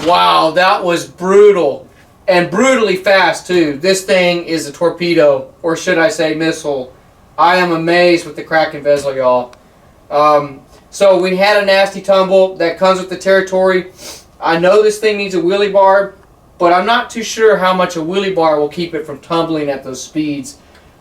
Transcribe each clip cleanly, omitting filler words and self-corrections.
Wow, that was brutal. And brutally fast, too. This thing is a torpedo, or should I say missile. I am amazed with the Kraken Vesla, y'all. So we had a nasty tumble that comes with the territory. I know this thing needs a wheelie bar, but I'm not too sure how much a wheelie bar will keep it from tumbling at those speeds.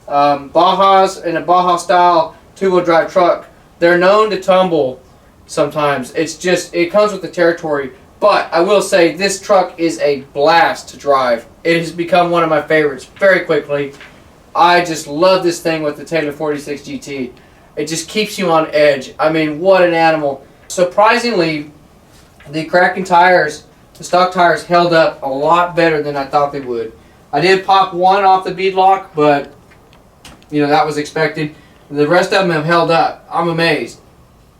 Bajas in a Baja style two-wheel drive truck, they're known to tumble sometimes. It's just, it comes with the territory. But I will say this truck is a blast to drive. It has become one of my favorites very quickly. I just love this thing with the Taylor 46 GT. It just keeps you on edge. I mean, what an animal. Surprisingly, the Kraken tires, the stock tires, held up a lot better than I thought they would. I did pop one off the bead lock, but you know, that was expected. The rest of them have held up. I'm amazed.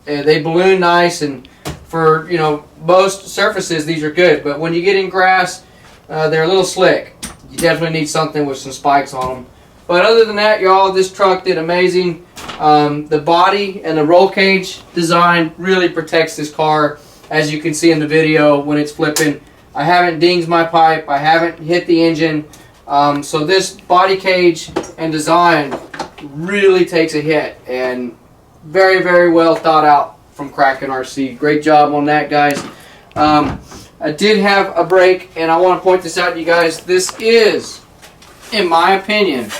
They balloon nice, and for, you know, most surfaces, these are good. But when you get in grass, they're a little slick. You definitely need something with some spikes on them. But other than that, y'all, this truck did amazing. The body and the roll cage design really protects this car, as you can see in the video when it's flipping. I haven't dinged my pipe. I haven't hit the engine. So this body cage and design really takes a hit, and very, very well thought out from Kraken RC. Great job on that, guys. I did have a brake, and I want to point this out to you guys. This is, in my opinion,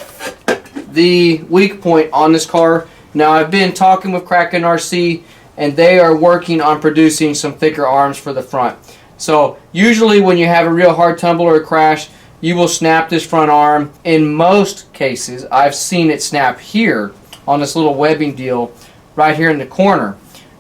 the weak point on this car. Now, I've been talking with Kraken RC, and they are working on producing some thicker arms for the front. So usually when you have a real hard tumble or a crash, you will snap this front arm. In most cases, I've seen it snap here on this little webbing deal right here in the corner.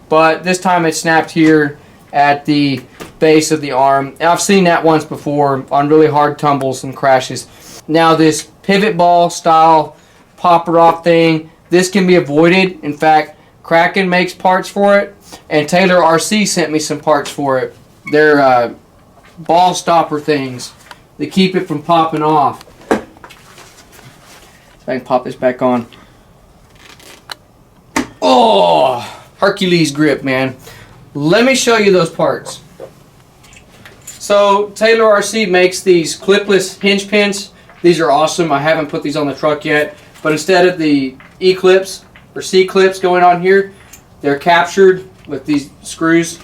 But this time it snapped here at the base of the arm. And I've seen that once before on really hard tumbles and crashes. Now this pivot ball style popper off thing, this can be avoided. In fact, Kraken makes parts for it, and Taylor RC sent me some parts for it. They're ball stopper things. They keep it from popping off. So I can pop this back on. Oh, Hercules grip, man. Let me show you those parts. So Taylor RC makes these clipless hinge pins. These are awesome. I haven't put these on the truck yet, but instead of the E-clips or C-clips going on here, they're captured with these screws.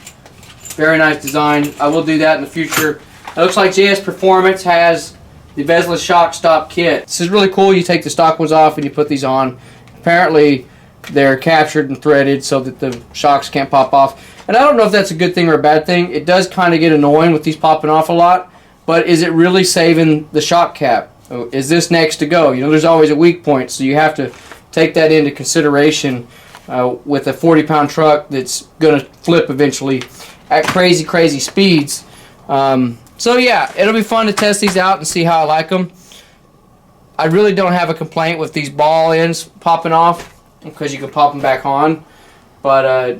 Very nice design. I will do that in the future. It looks like JS Performance has the Vesla shock stop kit. This is really cool. You take the stock ones off and you put these on. Apparently they're captured and threaded so that the shocks can't pop off. And I don't know if that's a good thing or a bad thing. It does kind of get annoying with these popping off a lot, but is it really saving the shock cap? Is this next to go? You know, there's always a weak point, so you have to take that into consideration with a 40-pound truck that's going to flip eventually at crazy, crazy speeds. So yeah, it'll be fun to test these out and see how I like them. I really don't have a complaint with these ball ends popping off because you can pop them back on. But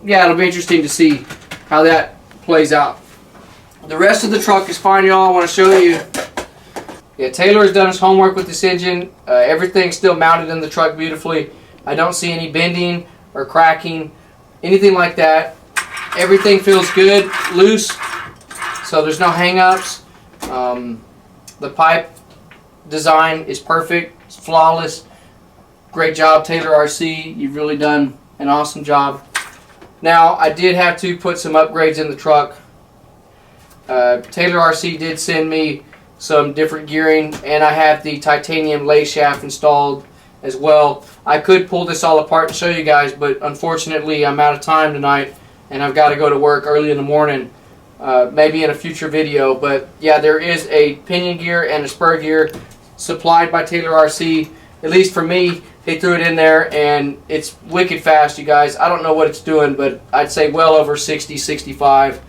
yeah, it'll be interesting to see how that plays out. The rest of the truck is fine, y'all. I want to show you. Yeah, Taylor has done his homework with this engine. Everything's still mounted in the truck beautifully. I don't see any bending or cracking, anything like that. Everything feels good, loose, so there's no hang-ups. The pipe design is perfect, it's flawless. Great job, Taylor RC. You've really done an awesome job. Now, I did have to put some upgrades in the truck. Taylor RC did send me some different gearing, and I have the titanium lay shaft installed as well. I could pull this all apart and show you guys, but unfortunately I'm out of time tonight and I've got to go to work early in the morning, maybe in a future video. But yeah, there is a pinion gear and a spur gear supplied by Taylor RC. At least for me, they threw it in there and it's wicked fast, you guys. I don't know what it's doing, but I'd say well over 60, 65,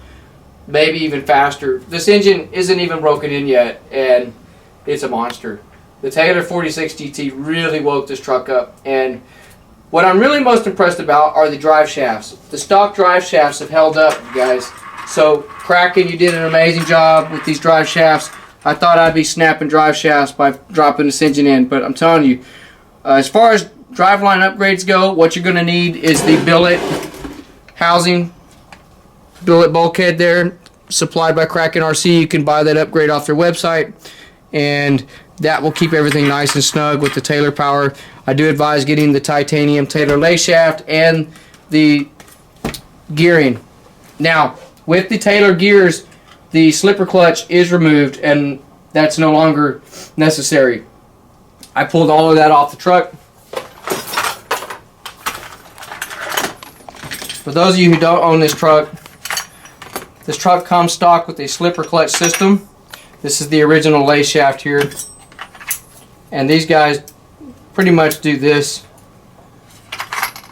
maybe even faster. This engine isn't even broken in yet, and it's a monster. The Taylor 46 GT really woke this truck up, and what I'm really most impressed about are the drive shafts. The stock drive shafts have held up, you guys. So Kraken, you did an amazing job with these drive shafts. I thought I'd be snapping drive shafts by dropping this engine in, but I'm telling you, as far as driveline upgrades go, what you're going to need is the billet housing, billet bulkhead there, supplied by Kraken RC. You can buy that upgrade off their website, and that will keep everything nice and snug with the Taylor power. I do advise getting the titanium Taylor lay shaft and the gearing. Now, with the Taylor gears, the slipper clutch is removed, and that's no longer necessary. I pulled all of that off the truck. For those of you who don't own this truck comes stock with a slipper clutch system. This is the original lay shaft here. And these guys pretty much do this.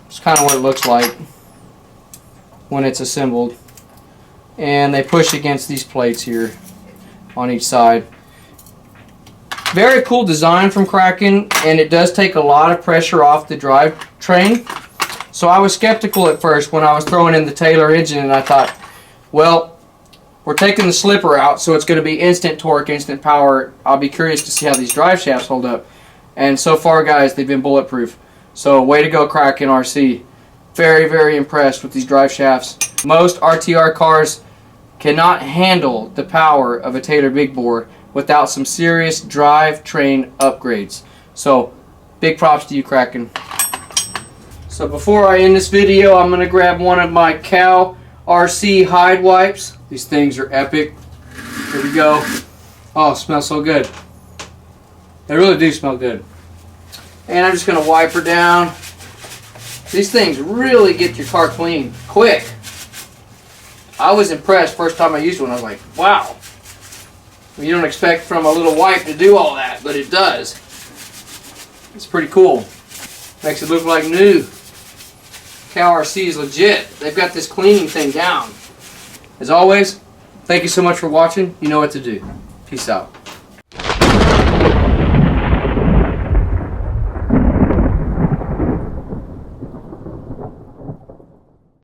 It's kind of what it looks like when it's assembled. And they push against these plates here on each side. Very cool design from Kraken, and it does take a lot of pressure off the drivetrain. So I was skeptical at first when I was throwing in the Taylor engine, and I thought, well, we're taking the slipper out, so it's going to be instant torque, instant power. I'll be curious to see how these drive shafts hold up. And so far, guys, they've been bulletproof. So way to go, Kraken RC. Very, very impressed with these drive shafts. Most RTR cars cannot handle the power of a Taylor big bore without some serious drive train upgrades. So big props to you, Kraken. So before I end this video, I'm going to grab one of my Cow RC hide wipes. These things are epic. Here we go. Oh, it smells so good. They really do smell good. And I'm just going to wipe her down. These things really get your car clean quick. I was impressed first time I used one. I was like, wow. You don't expect from a little wipe to do all that, but it does. It's pretty cool. Makes it look like new. Cow RC is legit. They've got this cleaning thing down. As always, thank you so much for watching. You know what to do. Peace out.